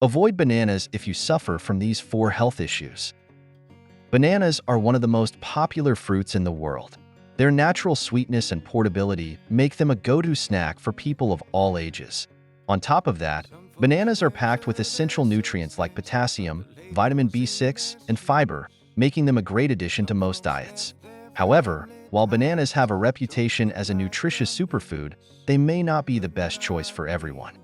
Avoid bananas if you suffer from these 4 health issues. Bananas are one of the most popular fruits in the world. Their natural sweetness and portability make them a go-to snack for people of all ages. On top of that, bananas are packed with essential nutrients like potassium, vitamin B6, and fiber, making them a great addition to most diets. However, while bananas have a reputation as a nutritious superfood, they may not be the best choice for everyone.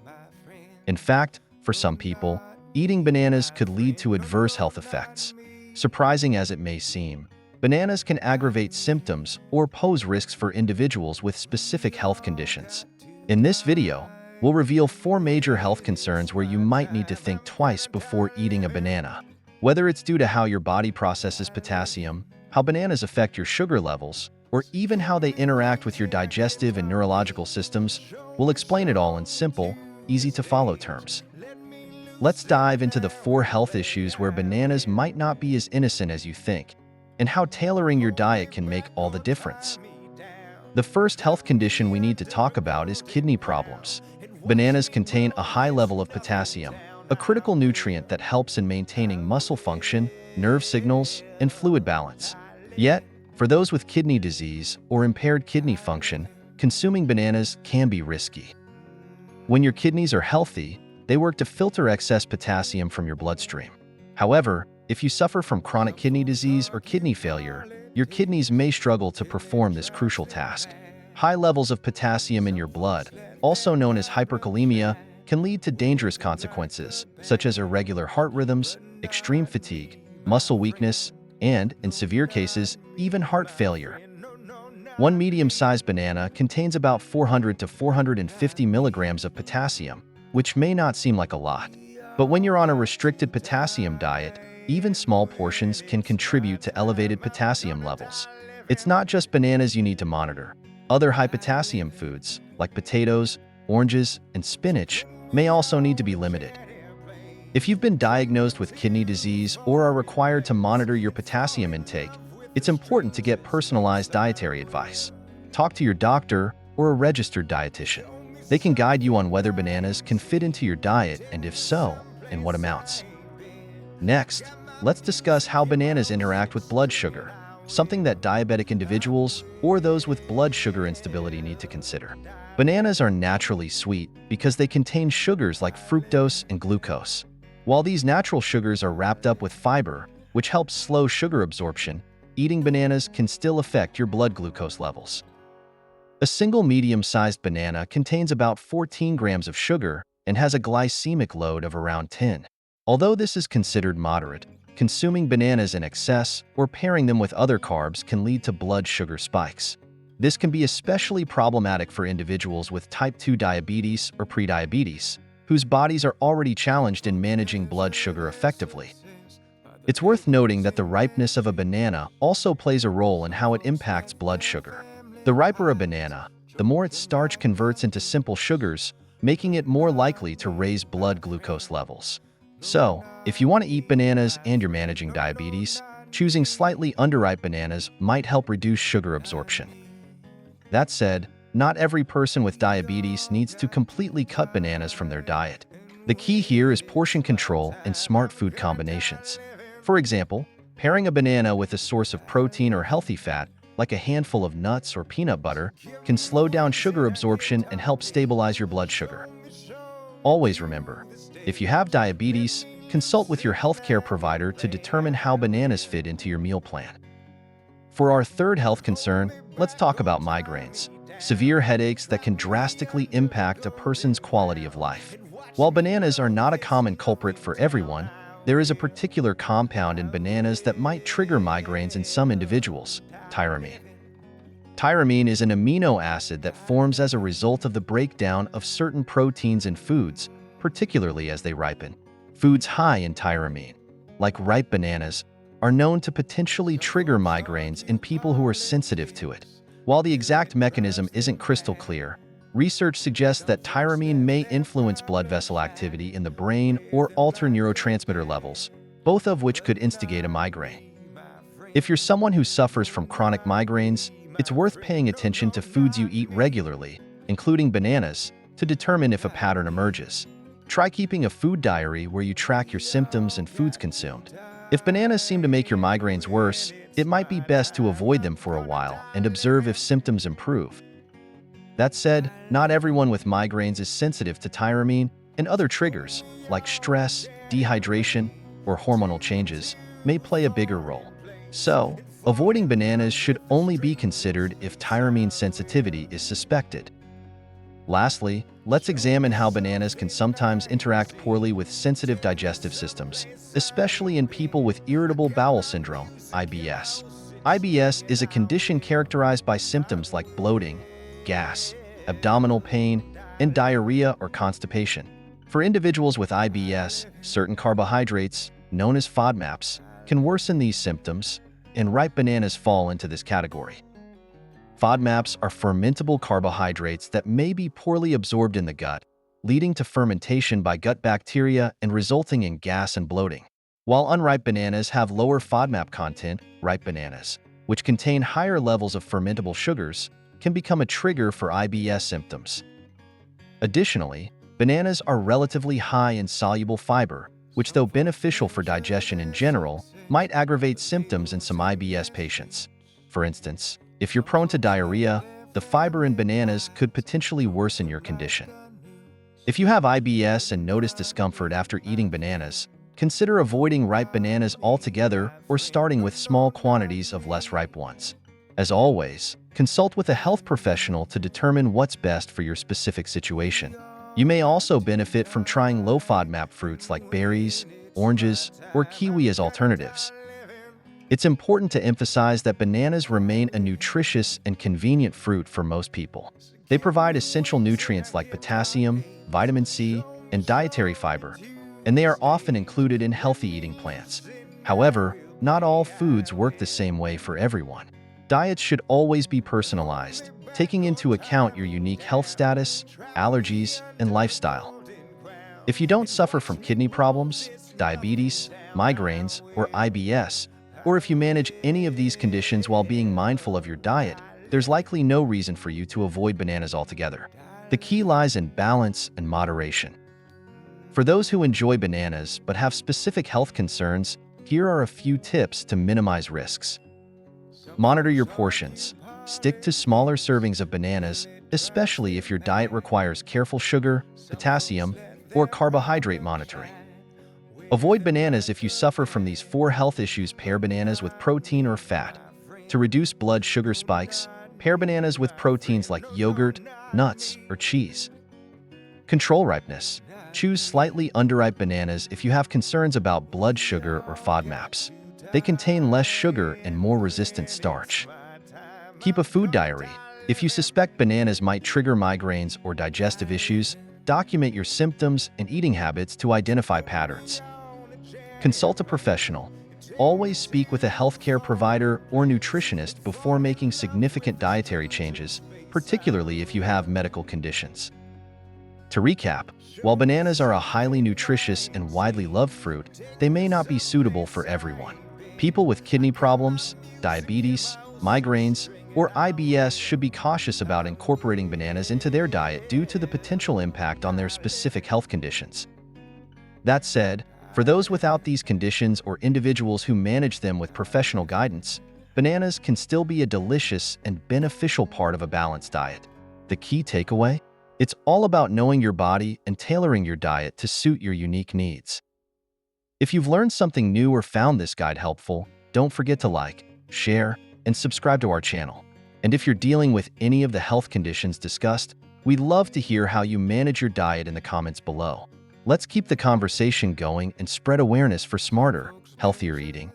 In fact, for some people, eating bananas could lead to adverse health effects. Surprising as it may seem, bananas can aggravate symptoms or pose risks for individuals with specific health conditions. In this video, we'll reveal 4 major health concerns where you might need to think twice before eating a banana. Whether it's due to how your body processes potassium, how bananas affect your sugar levels, or even how they interact with your digestive and neurological systems, we'll explain it all in simple, easy-to-follow terms. Let's dive into the 4 health issues where bananas might not be as innocent as you think, and how tailoring your diet can make all the difference. The first health condition we need to talk about is kidney problems. Bananas contain a high level of potassium, a critical nutrient that helps in maintaining muscle function, nerve signals, and fluid balance. Yet, for those with kidney disease or impaired kidney function, consuming bananas can be risky. When your kidneys are healthy, they work to filter excess potassium from your bloodstream. However, if you suffer from chronic kidney disease or kidney failure, your kidneys may struggle to perform this crucial task. High levels of potassium in your blood, also known as hyperkalemia, can lead to dangerous consequences, such as irregular heart rhythms, extreme fatigue, muscle weakness, and, in severe cases, even heart failure. One medium-sized banana contains about 400 to 450 milligrams of potassium, which may not seem like a lot. But when you're on a restricted potassium diet, even small portions can contribute to elevated potassium levels. It's not just bananas you need to monitor. Other high potassium foods, like potatoes, oranges, and spinach, may also need to be limited. If you've been diagnosed with kidney disease or are required to monitor your potassium intake, it's important to get personalized dietary advice. Talk to your doctor or a registered dietitian. They can guide you on whether bananas can fit into your diet and if so, in what amounts. Next, let's discuss how bananas interact with blood sugar, something that diabetic individuals or those with blood sugar instability need to consider. Bananas are naturally sweet because they contain sugars like fructose and glucose. While these natural sugars are wrapped up with fiber, which helps slow sugar absorption, eating bananas can still affect your blood glucose levels. A single medium-sized banana contains about 14 grams of sugar and has a glycemic load of around 10. Although this is considered moderate, consuming bananas in excess or pairing them with other carbs can lead to blood sugar spikes. This can be especially problematic for individuals with type 2 diabetes or prediabetes, whose bodies are already challenged in managing blood sugar effectively. It's worth noting that the ripeness of a banana also plays a role in how it impacts blood sugar. The riper a banana, the more its starch converts into simple sugars, making it more likely to raise blood glucose levels. So, if you want to eat bananas and you're managing diabetes, choosing slightly underripe bananas might help reduce sugar absorption. That said, not every person with diabetes needs to completely cut bananas from their diet. The key here is portion control and smart food combinations. For example, pairing a banana with a source of protein or healthy fat, like a handful of nuts or peanut butter, can slow down sugar absorption and help stabilize your blood sugar. Always remember, if you have diabetes, consult with your healthcare provider to determine how bananas fit into your meal plan. For our third health concern, let's talk about migraines, severe headaches that can drastically impact a person's quality of life. While bananas are not a common culprit for everyone, there is a particular compound in bananas that might trigger migraines in some individuals: tyramine. Tyramine is an amino acid that forms as a result of the breakdown of certain proteins in foods, particularly as they ripen. Foods high in tyramine, like ripe bananas, are known to potentially trigger migraines in people who are sensitive to it. While the exact mechanism isn't crystal clear, research suggests that tyramine may influence blood vessel activity in the brain or alter neurotransmitter levels, both of which could instigate a migraine. If you're someone who suffers from chronic migraines, it's worth paying attention to foods you eat regularly, including bananas, to determine if a pattern emerges. Try keeping a food diary where you track your symptoms and foods consumed. If bananas seem to make your migraines worse, it might be best to avoid them for a while and observe if symptoms improve. That said, not everyone with migraines is sensitive to tyramine, and other triggers, like stress, dehydration, or hormonal changes, may play a bigger role. So, avoiding bananas should only be considered if tyramine sensitivity is suspected. Lastly, let's examine how bananas can sometimes interact poorly with sensitive digestive systems, especially in people with irritable bowel syndrome, IBS. IBS is a condition characterized by symptoms like bloating, gas, abdominal pain, and diarrhea or constipation. For individuals with IBS, certain carbohydrates, known as FODMAPs, can worsen these symptoms, and ripe bananas fall into this category. FODMAPs are fermentable carbohydrates that may be poorly absorbed in the gut, leading to fermentation by gut bacteria and resulting in gas and bloating. While unripe bananas have lower FODMAP content, ripe bananas, which contain higher levels of fermentable sugars, can become a trigger for IBS symptoms. Additionally, bananas are relatively high in soluble fiber, which, though beneficial for digestion in general, might aggravate symptoms in some IBS patients. For instance, if you're prone to diarrhea, the fiber in bananas could potentially worsen your condition. If you have IBS and notice discomfort after eating bananas, consider avoiding ripe bananas altogether or starting with small quantities of less ripe ones. As always, consult with a health professional to determine what's best for your specific situation. You may also benefit from trying low FODMAP fruits like berries, oranges, or kiwi as alternatives. It's important to emphasize that bananas remain a nutritious and convenient fruit for most people. They provide essential nutrients like potassium, vitamin C, and dietary fiber, and they are often included in healthy eating plans. However, not all foods work the same way for everyone. Diets should always be personalized, taking into account your unique health status, allergies, and lifestyle. If you don't suffer from kidney problems, diabetes, migraines, or IBS, or if you manage any of these conditions while being mindful of your diet, there's likely no reason for you to avoid bananas altogether. The key lies in balance and moderation. For those who enjoy bananas but have specific health concerns, here are a few tips to minimize risks. Monitor your portions. Stick to smaller servings of bananas, especially if your diet requires careful sugar, potassium, or carbohydrate monitoring. Avoid bananas if you suffer from these 4 health issues. Pair bananas with protein or fat. To reduce blood sugar spikes, pair bananas with proteins like yogurt, nuts, or cheese. Control ripeness. Choose slightly underripe bananas if you have concerns about blood sugar or FODMAPs. They contain less sugar and more resistant starch. Keep a food diary. If you suspect bananas might trigger migraines or digestive issues, document your symptoms and eating habits to identify patterns. Consult a professional. Always speak with a healthcare provider or nutritionist before making significant dietary changes, particularly if you have medical conditions. To recap, while bananas are a highly nutritious and widely loved fruit, they may not be suitable for everyone. People with kidney problems, diabetes, migraines, or IBS should be cautious about incorporating bananas into their diet due to the potential impact on their specific health conditions. That said, for those without these conditions or individuals who manage them with professional guidance, bananas can still be a delicious and beneficial part of a balanced diet. The key takeaway? It's all about knowing your body and tailoring your diet to suit your unique needs. If you've learned something new or found this guide helpful, don't forget to like, share, and subscribe to our channel. And if you're dealing with any of the health conditions discussed, we'd love to hear how you manage your diet in the comments below. Let's keep the conversation going and spread awareness for smarter, healthier eating.